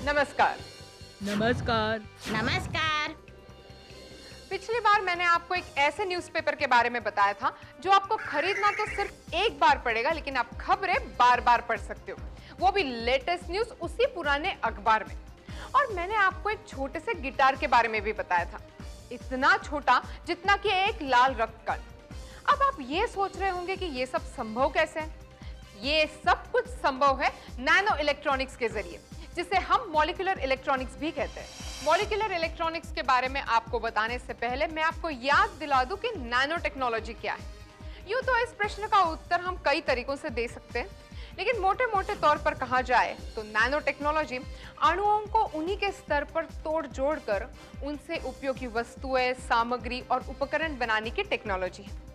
नमस्कार। नमस्कार। नमस्कार। पिछली बार मैंने आपको एक ऐसे न्यूज़पेपर के बारे में बताया था जो आपको खरीदना तो सिर्फ एक बार पड़ेगा, लेकिन आप खबरें बार बार पढ़ सकते हो, वो भी लेटेस्ट न्यूज़ उसी पुराने अखबार में। और मैंने आपको एक छोटे से गिटार के बारे में भी बताया था, इतना छोटा जितना कि एक लाल रक्त कण। अब आप ये सोच रहे होंगे कि ये सब संभव कैसे है? ये सब कुछ संभव है नैनो इलेक्ट्रॉनिक्स के जरिए, जिसे हम मॉलिक्यूलर इलेक्ट्रॉनिक्स भी कहते हैं। मॉलिक्यूलर इलेक्ट्रॉनिक्स के बारे में आपको बताने से पहले मैं आपको याद दिला दूं कि नैनो टेक्नोलॉजी क्या है। यूं तो इस प्रश्न का उत्तर हम कई तरीकों से दे सकते हैं, लेकिन मोटे मोटे तौर पर कहा जाए तो नैनो टेक्नोलॉजी अणुओं को उन्हीं के स्तर पर तोड़ जोड़ कर उनसे उपयोगी वस्तुएं, सामग्री और उपकरण बनाने की टेक्नोलॉजी है।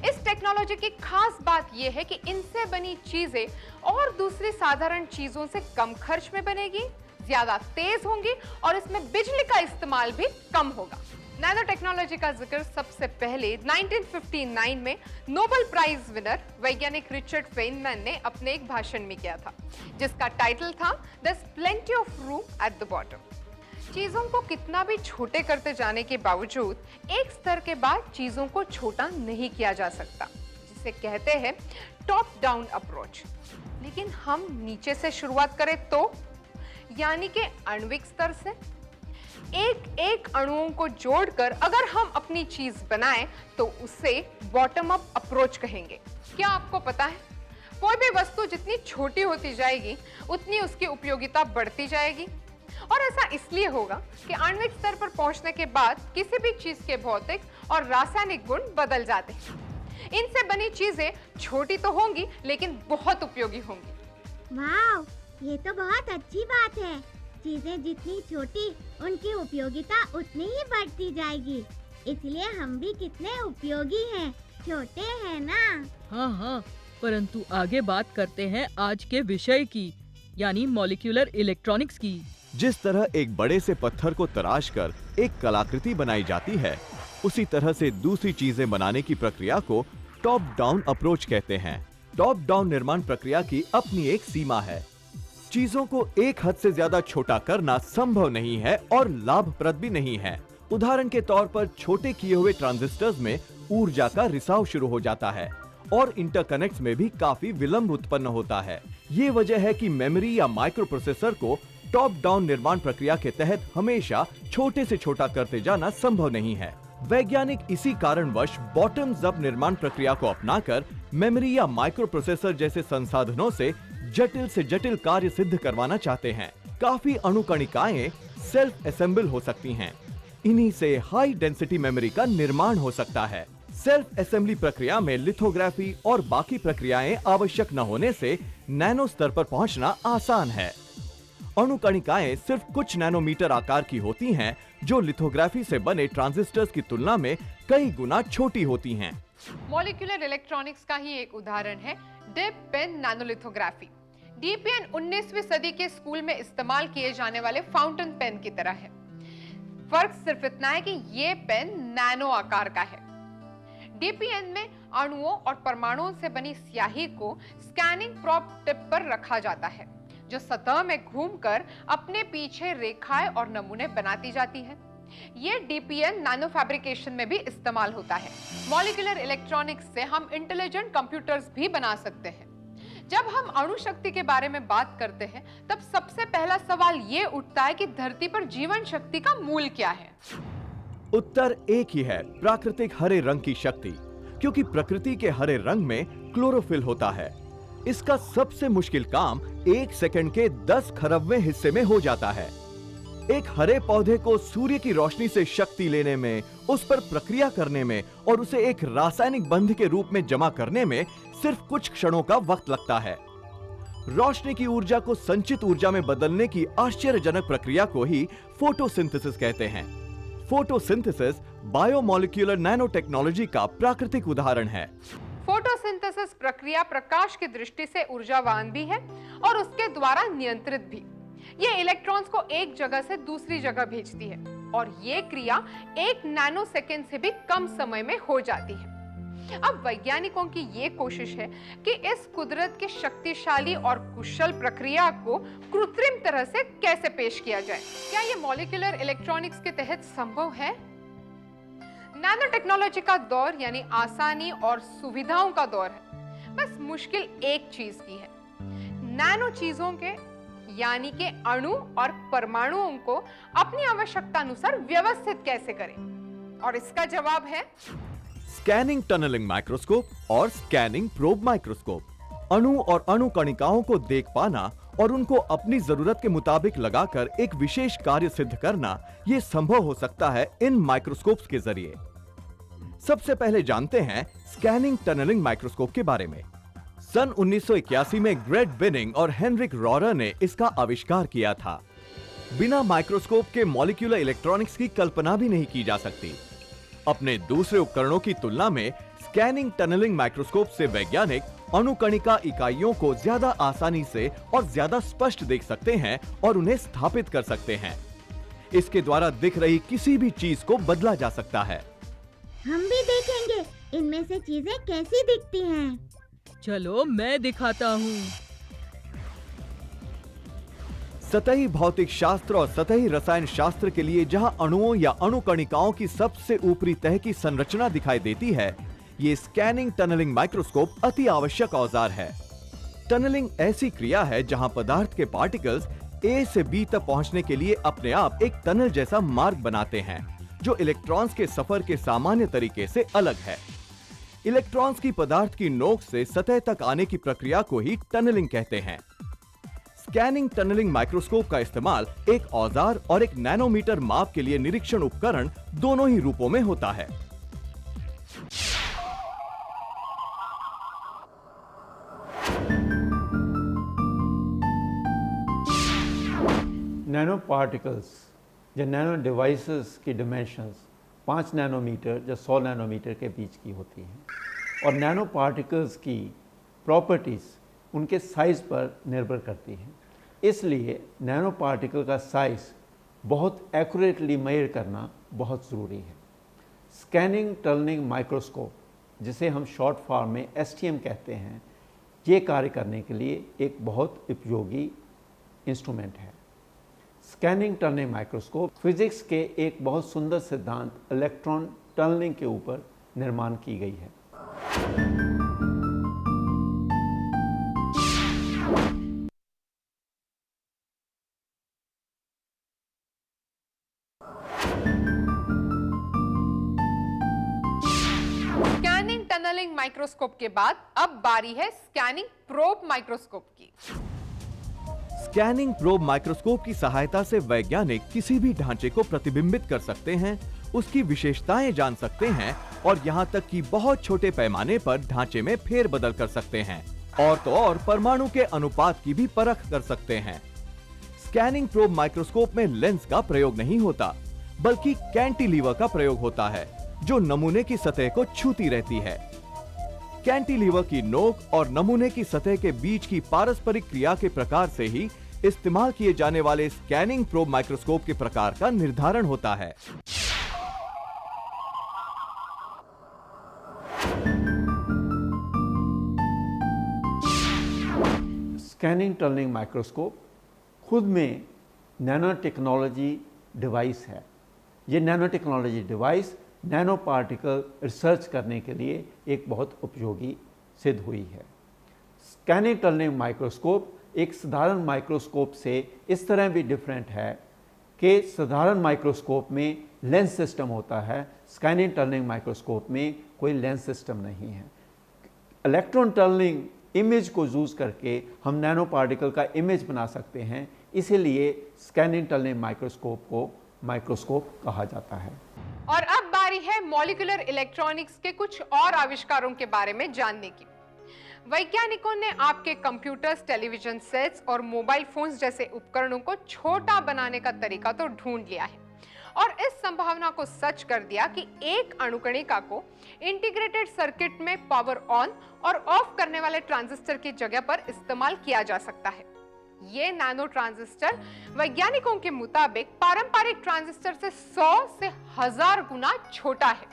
इस टेक्नोलॉजी की खास बात यह है कि इनसे बनी चीजें और दूसरी साधारण चीजों से कम खर्च में बनेगी, ज्यादा तेज होंगी और इसमें बिजली का इस्तेमाल भी कम होगा। नैनो टेक्नोलॉजी का जिक्र सबसे पहले 1959 में नोबेल प्राइज विनर वैज्ञानिक रिचर्ड फेनमैन ने अपने एक भाषण में किया था, जिसका टाइटल था "There's plenty of room at the bottom"। चीजों को कितना भी छोटे करते जाने के बावजूद एक स्तर के बाद चीजों को छोटा नहीं किया जा सकता, जिसे कहते हैं टॉप डाउन अप्रोच। लेकिन हम नीचे से शुरुआत करें तो, यानी कि आणविक स्तर से एक एक अणुओं को जोड़कर अगर हम अपनी चीज बनाएं तो उसे बॉटम अप अप्रोच कहेंगे। क्या आपको पता है, कोई भी वस्तु जितनी छोटी होती जाएगी उतनी उसकी उपयोगिता बढ़ती जाएगी, और ऐसा इसलिए होगा कि आणविक स्तर पर पहुंचने के बाद किसी भी चीज के भौतिक और रासायनिक गुण बदल जाते हैं। इनसे बनी चीजें छोटी तो होंगी लेकिन बहुत उपयोगी होंगी। वाह, ये तो बहुत अच्छी बात है। चीजें जितनी छोटी, उनकी उपयोगिता उतनी ही बढ़ती जाएगी। इसलिए हम भी कितने उपयोगी हैं, छोटे हैं ना। हाँ, परंतु आगे बात करते हैं आज के विषय की, यानी मॉलिक्यूलर इलेक्ट्रॉनिक्स की। जिस तरह एक बड़े से पत्थर को तराश कर एक कलाकृति बनाई जाती है, उसी तरह से दूसरी चीजें बनाने की प्रक्रिया को टॉप डाउन अप्रोच कहते हैं। टॉप डाउन निर्माण प्रक्रिया की अपनी एक सीमा है। चीजों को एक हद से ज्यादा छोटा करना संभव नहीं है और लाभप्रद भी नहीं है। उदाहरण के तौर पर छोटे किए हुए ट्रांजिस्टर्स में ऊर्जा का रिसाव शुरू हो जाता है और इंटरकनेक्ट्स में भी काफी विलंब उत्पन्न होता है। ये वजह है कि मेमोरी या माइक्रो प्रोसेसर को टॉप डाउन निर्माण प्रक्रिया के तहत हमेशा छोटे से छोटा करते जाना संभव नहीं है। वैज्ञानिक इसी कारणवश बॉटम्स अप निर्माण प्रक्रिया को अपनाकर मेमोरी या माइक्रो प्रोसेसर जैसे संसाधनों से जटिल कार्य सिद्ध करवाना चाहते हैं। काफी अणुकणिकाएं सेल्फ असेंबल हो सकती हैं। इन्हीं से हाई डेंसिटी मेमोरी का निर्माण हो सकता है। सेल्फ असेंबली प्रक्रिया में लिथोग्राफी और बाकी प्रक्रियाएं आवश्यक न होने से नैनो स्तर पर पहुंचना आसान है। अणुकणिकाएं सिर्फ कुछ नैनोमीटर आकार की होती हैं, जो लिथोग्राफी से बने ट्रांजिस्टर्स की तुलना में कई गुना छोटी होती हैं। मॉलिक्यूलर इलेक्ट्रॉनिक्स का ही एक उदाहरण है डिप पेन नैनोलिथोग्राफी। डीपीएन 19वीं सदी के स्कूल में इस्तेमाल किए जाने वाले फाउंटेन पेन की तरह है। फर्क सिर्फ इतना है कि ये पेन नैनो आकार का है। डीपीएन में अणुओं और परमाणुओं से बनी स्याही को स्कैनिंग प्रोब टिप पर रखा जाता है, जो सतह में घूमकर अपने पीछे रेखाएं और नमूने बनाती जाती है। ये डीपीएन नैनो फैब्रिकेशन में भी इस्तेमाल होता है। मॉलिक्यूलर इलेक्ट्रॉनिक्स से हम इंटेलिजेंट कंप्यूटर्स भी बना सकते हैं। जब हम अणु शक्ति के बारे में बात करते हैं, तब सबसे पहला सवाल ये उठता है कि धरती पर जीवन शक्ति का मूल क्या है? उत्तर एक ही है, प्राकृतिक हरे रंग की शक्ति, क्योंकि प्रकृति के हरे रंग में क्लोरोफिल होता है। इसका सबसे मुश्किल काम 1 सेकंड के 10 खरबवें हिस्से में हो जाता है। एक हरे पौधे को सूर्य की रोशनी से शक्ति लेने में, उस पर प्रक्रिया करने में और उसे एक रासायनिक बंध के रूप में जमा करने में सिर्फ कुछ क्षणों का वक्त लगता है। रोशनी की ऊर्जा को संचित ऊर्जा में बदलने की आश्चर्यजनक प्रक्रिया को ही फोटोसिंथेसिस कहते हैं। फोटोसिंथेसिस बायोमोलिक्यूलर नैनो टेक्नोलॉजी का प्राकृतिक उदाहरण है। फोटोसिंथेसिस प्रक्रिया प्रकाश की दृष्टि से ऊर्जावान भी है और उसके द्वारा नियंत्रित भी। ये इलेक्ट्रॉन्स को एक जगह से दूसरी जगह भेजती है और ये क्रिया 1 नैनो सेकेंड से भी कम समय में हो जाती है। अब वैज्ञानिकों की ये कोशिश है कि इस कुदरत की शक्तिशाली और कुशल प्रक्रिया को कृत्रिम तरह से कैसे पेश किया जाए। क्या ये मॉलिक्यूलर इलेक्ट्रॉनिक्स के तहत संभव है? नैनो टेक्नोलॉजी का दौर यानी आसानी और सुविधाओं का दौर है। बस मुश्किल एक चीज की है, नैनो चीजों के यानी के अणु और परमाणुओं को अपनी आवश्यकता अनुसार व्यवस्थित कैसे करें। और इसका जवाब है स्कैनिंग टनलिंग माइक्रोस्कोप और स्कैनिंग प्रोब माइक्रोस्कोप। अणु और अणु कणिकाओं को देख पाना और उनको अपनी जरूरत के मुताबिक लगाकर एक विशेष कार्य सिद्ध करना, यह संभव हो सकता है इन माइक्रोस्कोप्स के जरिए। सबसे पहले जानते हैं स्कैनिंग टनलिंग माइक्रोस्कोप के बारे में। सन 1981 में ग्रेट बिनिंग और हेनरिक रॉरर ने इसका आविष्कार किया था। बिना माइक्रोस्कोप के मॉलिक्यूलर इलेक्ट्रॉनिक्स की कल्पना भी नहीं की जा सकती। अपने दूसरे उपकरणों की तुलना में स्कैनिंग टनलिंग माइक्रोस्कोप से वैज्ञानिक अणुकणिका इकाइयों को ज्यादा आसानी से और ज्यादा स्पष्ट देख सकते हैं और उन्हें स्थापित कर सकते हैं। इसके द्वारा दिख रही किसी भी चीज को बदला जा सकता है। हम भी देखेंगे इनमें से चीजें कैसी दिखती हैं। चलो मैं दिखाता हूँ। सतही भौतिक शास्त्र और सतही रसायन शास्त्र के लिए जहां अणुओं या अणुकणिकाओं की सबसे ऊपरी तह की संरचना दिखाई देती है, ये स्कैनिंग टनलिंग माइक्रोस्कोप अति आवश्यक औजार है। टनलिंग ऐसी क्रिया है जहां पदार्थ के पार्टिकल्स ए से बी तक पहुंचने के लिए अपने आप एक टनल जैसा मार्ग बनाते हैं, जो इलेक्ट्रॉन्स के सफर के सामान्य तरीके से अलग है। इलेक्ट्रॉन्स की पदार्थ की नोक से सतह तक आने की प्रक्रिया को ही टनलिंग कहते हैं। स्कैनिंग टनलिंग माइक्रोस्कोप का इस्तेमाल एक औजार और एक नैनोमीटर माप के लिए निरीक्षण उपकरण दोनों ही रूपों में होता है। नैनो पार्टिकल्स या नैनो डिवाइसेस की डिमेंशंस 5 नैनोमीटर या 100 नैनोमीटर के बीच की होती हैं और नैनो पार्टिकल्स की प्रॉपर्टीज़ उनके साइज़ पर निर्भर करती हैं। इसलिए नैनो पार्टिकल का साइज़ बहुत एक्यूरेटली मेजर करना बहुत ज़रूरी है। स्कैनिंग टनलिंग माइक्रोस्कोप, जिसे हम शॉर्ट फॉर्म में STM कहते हैं, ये कार्य करने के लिए एक बहुत उपयोगी इंस्ट्रूमेंट है। स्कैनिंग टनलिंग माइक्रोस्कोप फिजिक्स के एक बहुत सुंदर सिद्धांत इलेक्ट्रॉन टनलिंग के ऊपर निर्माण की गई है। स्कैनिंग टनलिंग माइक्रोस्कोप के बाद अब बारी है स्कैनिंग प्रोब माइक्रोस्कोप की। स्कैनिंग प्रोब माइक्रोस्कोप की सहायता से वैज्ञानिक किसी भी ढांचे को प्रतिबिंबित कर सकते हैं, उसकी विशेषताएं जान सकते हैं और यहाँ तक कि बहुत छोटे पैमाने पर ढांचे में फेरबदल कर सकते हैं और तो और परमाणु के अनुपात की भी परख कर सकते हैं। स्कैनिंग प्रोब माइक्रोस्कोप में लेंस का प्रयोग नहीं होता, बल्कि कैंटिलीवर का प्रयोग होता है, जो नमूने की सतह को छूती रहती है। कैंटिलीवर की नोक और नमूने की सतह के बीच की पारस्परिक क्रिया के प्रकार से ही इस्तेमाल किए जाने वाले स्कैनिंग प्रोब माइक्रोस्कोप के प्रकार का निर्धारण होता है। स्कैनिंग टनलिंग माइक्रोस्कोप खुद में नैनो टेक्नोलॉजी डिवाइस है। ये nano technology device nano particle research करने के लिए एक बहुत उपयोगी सिद्ध हुई है। स्कैनिंग टनलिंग माइक्रोस्कोप एक साधारण माइक्रोस्कोप से इस तरह भी डिफरेंट है कि साधारण माइक्रोस्कोप में लेंस सिस्टम होता है, स्कैनिंग टनलिंग माइक्रोस्कोप में कोई लेंस सिस्टम नहीं है। इलेक्ट्रॉन टनलिंग इमेज को यूज़ करके हम नैनो पार्टिकल का इमेज बना सकते हैं, इसीलिए स्कैनिंग टनलिंग माइक्रोस्कोप को माइक्रोस्कोप कहा जाता है। और अब बारी है मॉलिक्यूलर इलेक्ट्रॉनिक्स के कुछ और आविष्कारों के बारे में जानने की। वैज्ञानिकों ने आपके कंप्यूटर्स, टेलीविजन सेट्स और मोबाइल फोन्स जैसे उपकरणों को छोटा बनाने का तरीका तो ढूंढ लिया है और इस संभावना को सच कर दिया कि एक अणुकणिका को इंटीग्रेटेड सर्किट में पावर ऑन और ऑफ करने वाले ट्रांजिस्टर की जगह पर इस्तेमाल किया जा सकता है। ये नैनो ट्रांजिस्टर वैज्ञानिकों के मुताबिक पारंपरिक ट्रांजिस्टर से 100 से 1000 गुना छोटा है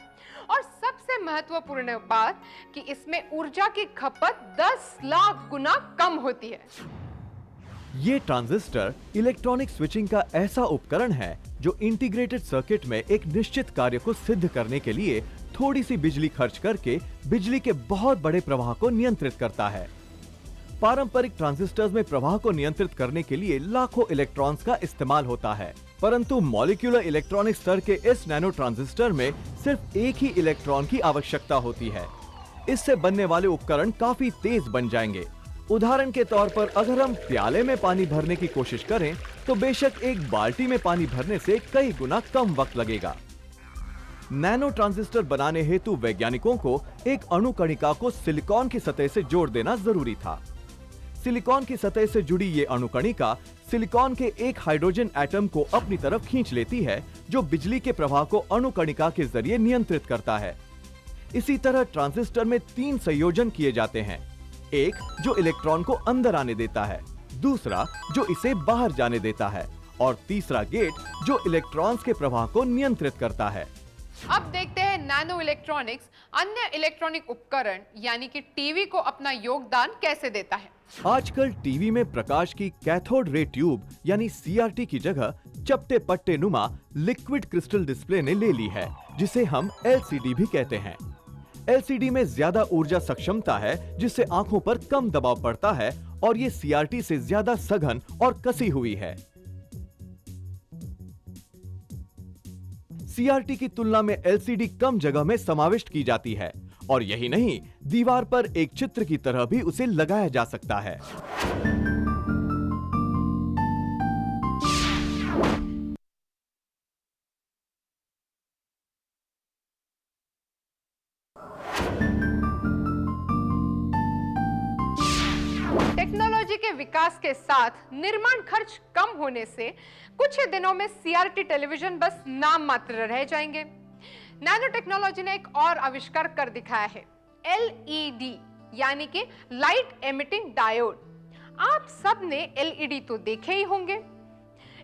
और सबसे महत्वपूर्ण बात कि इसमें ऊर्जा की खपत 10 लाख गुना कम होती है। ये ट्रांजिस्टर इलेक्ट्रॉनिक स्विचिंग का ऐसा उपकरण है जो इंटीग्रेटेड सर्किट में एक निश्चित कार्य को सिद्ध करने के लिए थोड़ी सी बिजली खर्च करके बिजली के बहुत बड़े प्रवाह को नियंत्रित करता है। पारंपरिक ट्रांजिस्टर्स में प्रवाह को नियंत्रित करने के लिए लाखों इलेक्ट्रॉन्स का इस्तेमाल होता है, परंतु मॉलिक्यूलर इलेक्ट्रॉनिक स्तर के इस नैनो ट्रांजिस्टर में सिर्फ एक ही इलेक्ट्रॉन की आवश्यकता होती है। इससे बनने वाले उपकरण काफी तेज बन जाएंगे। उदाहरण के तौर पर अगर हम प्याले में पानी भरने की कोशिश करें तो बेशक एक बाल्टी में पानी भरने से कई गुना कम वक्त लगेगा। नैनो ट्रांजिस्टर बनाने हेतु वैज्ञानिकों को एक अणुकणिका को सिलिकॉन की सतह से जोड़ देना जरूरी था। सिलिकॉन की सतह से जुड़ी ये अणुकणिका सिलिकॉन के एक हाइड्रोजन एटम को अपनी तरफ खींच लेती है, जो बिजली के प्रवाह को अणुकणिका के जरिए नियंत्रित करता है। इसी तरह ट्रांजिस्टर में 3 संयोजन किए जाते हैं, एक जो इलेक्ट्रॉन को अंदर आने देता है, दूसरा जो इसे बाहर जाने देता है और तीसरा गेट जो इलेक्ट्रॉन्स के प्रवाह को नियंत्रित करता है। अब देखते हैं नैनो इलेक्ट्रॉनिक्स अन्य इलेक्ट्रॉनिक उपकरण यानी कि टीवी को अपना योगदान कैसे देता है। आजकल टीवी में प्रकाश की कैथोड रे ट्यूब यानी सीआरटी की जगह चपटे पट्टे नुमा लिक्विड क्रिस्टल डिस्प्ले ने ले ली है, जिसे हम एलसीडी भी कहते हैं। एलसीडी में ज्यादा ऊर्जा सक्षमता है, जिससे आंखों पर कम दबाव पड़ता है और ये सीआरटी से ज्यादा सघन और कसी हुई है। सीआरटी की तुलना में एलसीडी कम जगह में समाविष्ट की जाती है और यही नहीं, दीवार पर एक चित्र की तरह भी उसे लगाया जा सकता है। टेक्नोलॉजी के विकास के साथ निर्माण खर्च कम होने से कुछ ही दिनों में सीआरटी टेलीविजन बस नाम मात्र रह जाएंगे। नैनो टेक्नोलॉजी ने एक और आविष्कार कर दिखाया है, एलईडी यानी कि लाइट एमिटिंग डायोड। आप सब ने एलईडी तो देखे ही होंगे।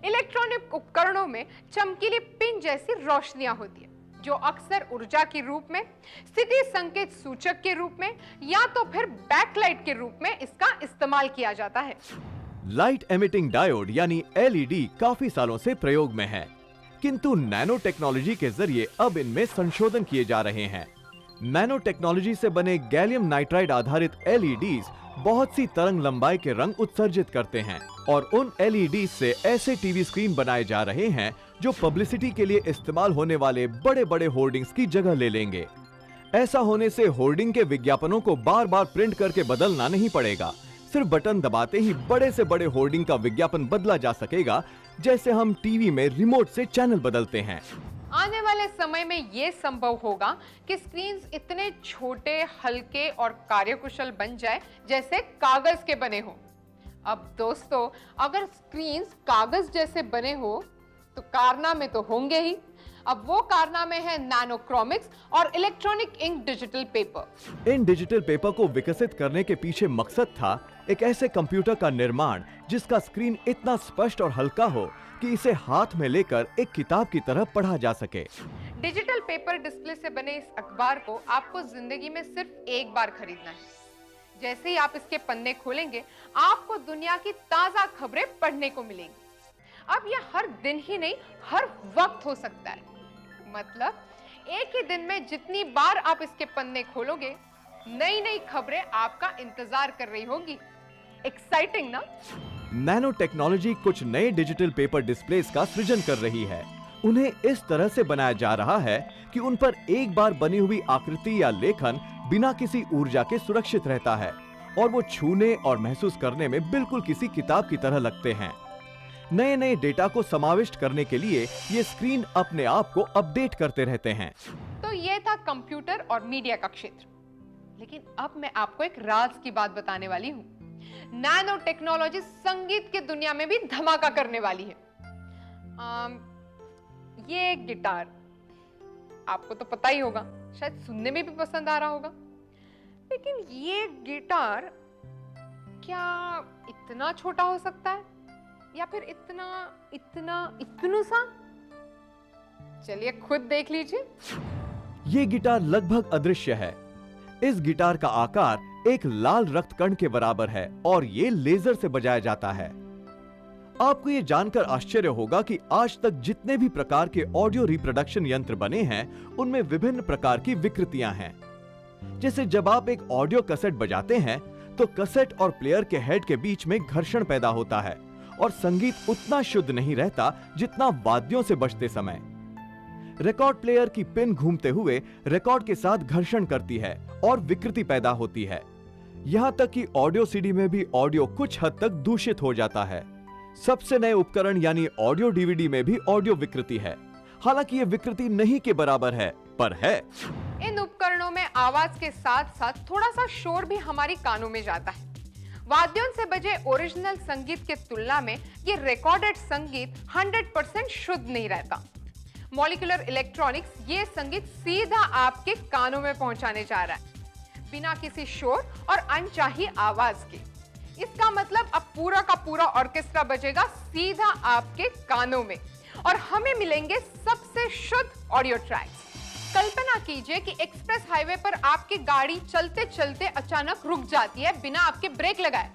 इलेक्ट्रॉनिक उपकरणों में चमकीली पिन जैसी रोशनियां होती है, जो अक्सर ऊर्जा के रूप में, स्थिति संकेत सूचक के रूप में या तो फिर बैकलाइट के रूप में इसका इस्तेमाल किया जाता है। लाइट एमिटिंग डायोड यानी एलईडी काफी सालों से प्रयोग में है, किंतु नैनो टेक्नोलॉजी के जरिए अब इनमें संशोधन किए जा रहे हैं। नैनो टेक्नोलॉजी से बने गैलियम नाइट्राइड आधारित एलईडीज बहुत सी तरंग लंबाई के रंग उत्सर्जित करते हैं और उन एलईडीज से ऐसे टीवी स्क्रीन बनाए जा रहे हैं जो पब्लिसिटी के लिए इस्तेमाल होने वाले बड़े बड़े होर्डिंग्स की जगह ले लेंगे। ऐसा होने से होर्डिंग के विज्ञापनों को बार बार प्रिंट करके बदलना नहीं पड़ेगा, सिर्फ बटन दबाते ही बड़े से बड़े होर्डिंग का विज्ञापन बदला जा सकेगा, जैसे हम टीवी में रिमोट से चैनल बदलते हैं। आने वाले समय में यह संभव होगा कि स्क्रीन्स इतने छोटे, हल्के और कार्यकुशल बन जाए जैसे कागज के बने हो। अब दोस्तों, अगर स्क्रीन्स कागज जैसे बने हो तो कारनामे तो होंगे ही। अब वो कारनामे है नैनोक्रोमिक्स और इलेक्ट्रॉनिक इंक डिजिटल पेपर। इन डिजिटल पेपर को विकसित करने के पीछे मकसद था एक ऐसे कंप्यूटर का निर्माण जिसका स्क्रीन इतना स्पष्ट और हल्का हो कि इसे हाथ में लेकर एक किताब की तरह पढ़ा जा सके। डिजिटल पेपर डिस्प्ले से बने इस अखबार को आपको जिंदगी में सिर्फ एक बार खरीदना है। जैसे ही आप इसके पन्ने खोलेंगे, आपको दुनिया की ताजा खबरें पढ़ने को मिलेंगी। अब यह हर दिन ही नहीं, हर वक्त हो सकता है। मतलब एक ही दिन में जितनी बार आप इसके पन्ने खोलोगे, नई नई खबरें आपका इंतजार कर रही होगी। एक्साइटिंग ना? नैनो टेक्नोलॉजी कुछ नए डिजिटल पेपर डिस्प्लेस का सृजन कर रही है। उन्हें इस तरह से बनाया जा रहा है कि उन पर एक बार बनी हुई आकृति या लेखन बिना किसी ऊर्जा के सुरक्षित रहता है और वो छूने और महसूस करने में बिल्कुल किसी किताब की तरह लगते हैं। नए नए डेटा को समाविष्ट करने के लिए ये स्क्रीन अपने आप को अपडेट करते रहते हैं। तो ये था कंप्यूटर और मीडिया का क्षेत्र। लेकिन अब मैं आपको एक राज की बात बताने वाली हूँ। नैनो टेक्नोलॉजी संगीत की दुनिया में भी धमाका करने वाली है। ये गिटार आपको तो पता ही होगा, शायद सुनने में भी पसंद आ रहा होगा। लेकिन ये गिटार क्या इतना छोटा हो सकता है या फिर इतना सा? चलिए खुद देख लीजिए। ये गिटार लगभग अदृश्य है। इस गिटार का आकार एक लाल रक्तकण के बराबर है और ये लेजर से बजाया जाता है। आपको ये जानकर आश्चर्य होगा कि आज तक जितने भी प्रकार के ऑडियो रिप्रोडक्शन यंत्र बने हैं, उनमें विभिन्न प्रकार की विकृतियां हैं। जैसे जब आप एक ऑडियो कैसेट बजाते हैं तो कैसेट और प्लेयर के हेड के बीच में घर्षण पैदा होता है और संगीत उतना शुद्ध नहीं रहता जितना वाद्यों से बजते समय। रिकॉर्ड प्लेयर की पिन घूमते हुए रिकॉर्ड के साथ घर्षण करती है और विकृति पैदा होती है। यहां तक कि ऑडियो सीडी में भी ऑडियो कुछ हद तक दूषित हो जाता है। सबसे नए उपकरण यानी ऑडियो डीवीडी में भी ऑडियो विकृति है। हालांकि ये विकृति नहीं के बराबर है, पर है। इन उपकरणों में आवाज के साथ साथ थोड़ा सा शोर भी हमारी कानों में जाता है। वाद्यों से बजे ओरिजिनल संगीत के तुलना में ये रिकॉर्डेड संगीत 100% शुद्ध नहीं रहता। मॉलिक्यूलर इलेक्ट्रॉनिक्स ये संगीत सीधा आपके कानों में पहुंचाने जा रहा है, बिना किसी शोर और अनचाही आवाज के। इसका मतलब अब पूरा का पूरा ऑर्केस्ट्रा बजेगा सीधा आपके कानों में और हमें मिलेंगे सबसे शुद्ध ऑडियो ट्रैक्स। कल्पना कीजिए कि एक्सप्रेस हाईवे पर आपकी गाड़ी चलते चलते अचानक रुक जाती है बिना आपके ब्रेक लगाए।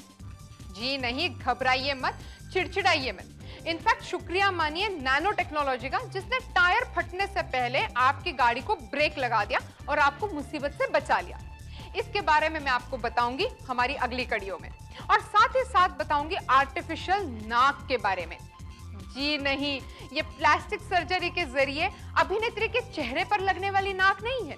जी नहीं, घबराइए मत, चिड़चिड़ाइए मत। इनफैक्ट शुक्रिया मानिए नैनो टेक्नोलॉजी का, जिसने टायर फटने से पहले आपकी गाड़ी को ब्रेक लगा दिया और आपको मुसीबत से बचा लिया। इसके बारे में मैं आपको बताऊंगी हमारी अगली कड़ियों में, और साथ ही साथ बताऊंगी आर्टिफिशियल नाक के बारे में। जी नहीं, ये प्लास्टिक सर्जरी के जरिए अभिनेत्री के चेहरे पर लगने वाली नाक नहीं है।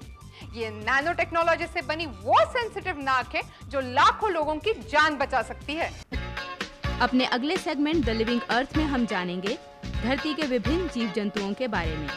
ये नैनो टेक्नोलॉजी से बनी वो सेंसिटिव नाक है जो लाखों लोगों की जान बचा सकती है। अपने अगले सेगमेंट द लिविंग अर्थ में हम जानेंगे धरती के विभिन्न जीव जंतुओं के बारे में।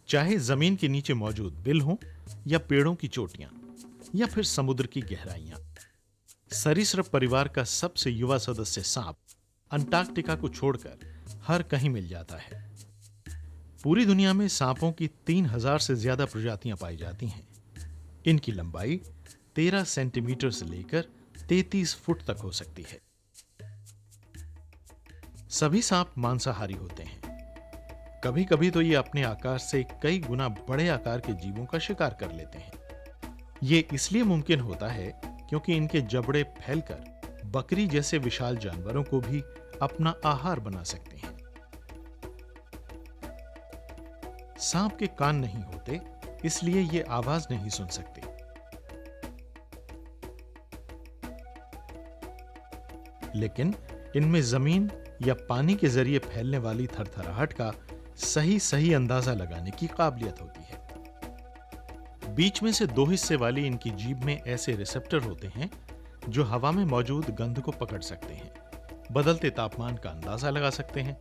चाहे जमीन के नीचे मौजूद बिल हों या पेड़ों की चोटियां या फिर समुद्र की गहराइयां, सरीसृप परिवार का सबसे युवा सदस्य सांप अंटार्कटिका को छोड़कर हर कहीं मिल जाता है। पूरी दुनिया में सांपों की 3000 से ज्यादा प्रजातियां पाई जाती हैं। इनकी लंबाई 13 सेंटीमीटर से लेकर 33 फुट तक हो सकती है। सभी सांप मांसाहारी होते हैं। कभी कभी तो ये अपने आकार से कई गुना बड़े आकार के जीवों का शिकार कर लेते हैं। ये इसलिए मुमकिन होता है क्योंकि इनके जबड़े फैलकर बकरी जैसे विशाल जानवरों को भी अपना आहार बना सकते हैं। सांप के कान नहीं होते, इसलिए ये आवाज नहीं सुन सकते। लेकिन इनमें जमीन या पानी के जरिए फैलने वाली थरथराहट का सही अंदाजा लगाने की काबिलियत होती है। बीच में से 2 हिस्से वाली इनकी जीभ में ऐसे रिसेप्टर होते हैं जो हवा में मौजूद गंध को पकड़ सकते हैं, बदलते तापमान का अंदाजा लगा सकते हैं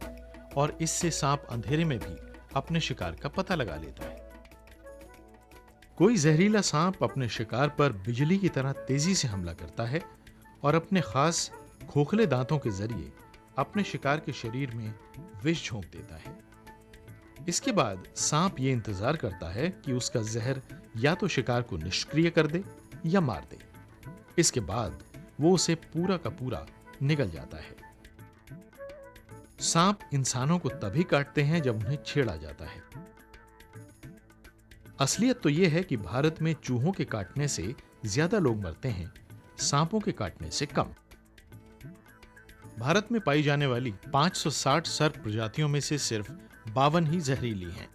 और इससे सांप अंधेरे में भी अपने शिकार का पता लगा लेता है। कोई जहरीला सांप अपने शिकार पर बिजली की तरह तेजी से हमला करता है और अपने खास खोखले दांतों के जरिए अपने शिकार के शरीर में विष झोंक देता है। इसके बाद सांप ये इंतजार करता है कि उसका जहर या तो शिकार को निष्क्रिय कर दे या मार दे। इसके बाद वो उसे पूरा का पूरा निगल जाता है। सांप इंसानों को तभी काटते हैं जब उन्हें छेड़ा जाता है। असलियत तो यह है कि भारत में चूहों के काटने से ज्यादा लोग मरते हैं, सांपों के काटने से कम। भारत में पाई जाने वाली 560 सर्प प्रजातियों में से सिर्फ 52 ही जहरीली हैं।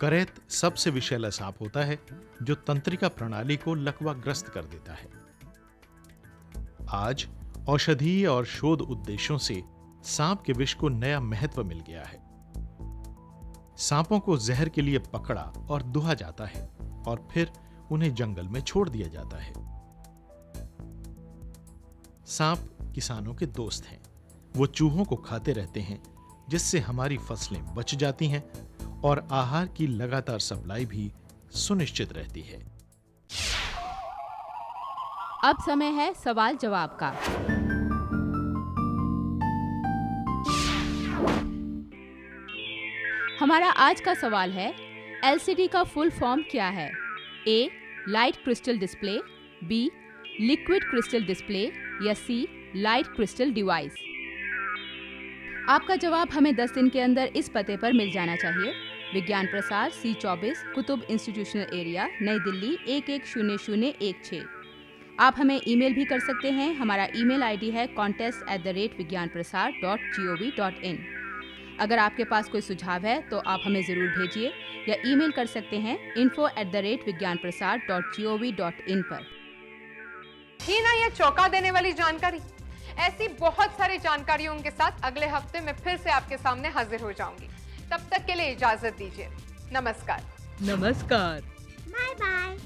करैत सबसे विषैला सांप होता है जो तंत्रिका प्रणाली को लकवाग्रस्त कर देता है। आज औषधीय और शोध उद्देश्यों से सांप के विष को नया महत्व मिल गया है। सांपों को जहर के लिए पकड़ा और दुहा जाता है और फिर उन्हें जंगल में छोड़ दिया जाता है। सांप किसानों के दोस्त हैं। वो चूहों को खाते रहते हैं, जिससे हमारी फसलें बच जाती हैं और आहार की लगातार सप्लाई भी सुनिश्चित रहती है। अब समय है सवाल जवाब का। हमारा आज का सवाल है, LCD का फुल फॉर्म क्या है? A. Light crystal display, B. Liquid crystal display या C. Light crystal device. आपका जवाब हमें 10 दिन के अंदर इस पते पर मिल जाना चाहिए। विज्ञान प्रसार C24, कुतुब इंस्टीट्यूशनल एरिया, नई दिल्ली 110016। आप हमें ईमेल भी कर सकते हैं। हमारा ईमेल आईडी है contest@vigyanprasar.gov.in। अगर आपके पास कोई सुझाव है तो आप हमें ज़रूर भेजिए या ईमेल कर सकते हैं info@vigyanprasar.gov.in पर। थी ना ये चौंका देने वाली जानकारी? ऐसी बहुत सारी जानकारियों के साथ अगले हफ्ते मैं फिर से आपके सामने हाजिर हो जाऊंगी। तब तक के लिए इजाजत दीजिए। नमस्कार। नमस्कार। Bye bye.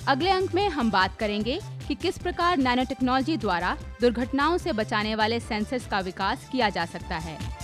अगले अंक में हम बात करेंगे कि किस प्रकार नैनो टेक्नोलॉजी द्वारा दुर्घटनाओं से बचाने वाले सेंसर्स का विकास किया जा सकता है।